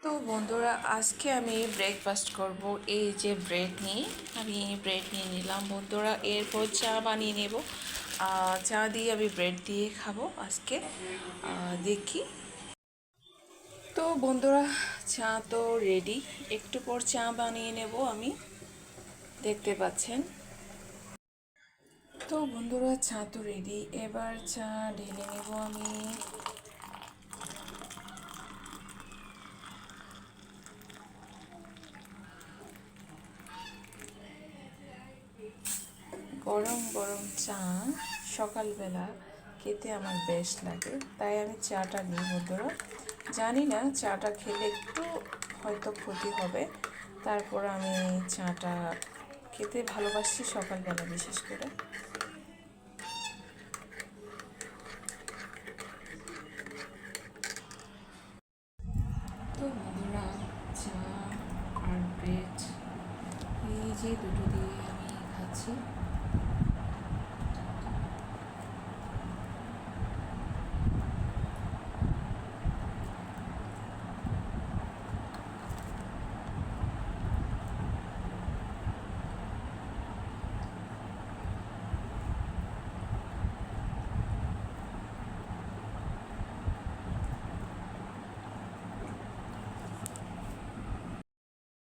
তো বন্ধুরা, আজকে আমি ব্রেকফাস্ট করব। এই যে ব্রেড নিয়ে আমি ব্রেড নিয়ে নিলাম বন্ধুরা, এরপর চা বানিয়ে নেব। চা দিয়ে আমি ব্রেড দিয়ে খাবো আজকে। দেখি। তো বন্ধুরা, চা তো রেডি। একটু পর চা বানিয়ে নেব আমি, দেখতে পাচ্ছেন। তো বন্ধুরা, চা তো রেডি, এবার চা ঢেলে নেব আমি। গরম গরম চা সকালবেলা খেতে আমার বেশ লাগে, তাই আমি চাটা নিই বন্ধুরা। জানি না চাটা খেলে একটু হয়তো ক্ষতি হবে, তারপর আমি চাটা খেতে ভালোবাসি সকালবেলা বিশেষ করে। তো বন্ধুরা, চা আর ব্রেড এই যে দুটো দিয়ে আমি খাচ্ছি।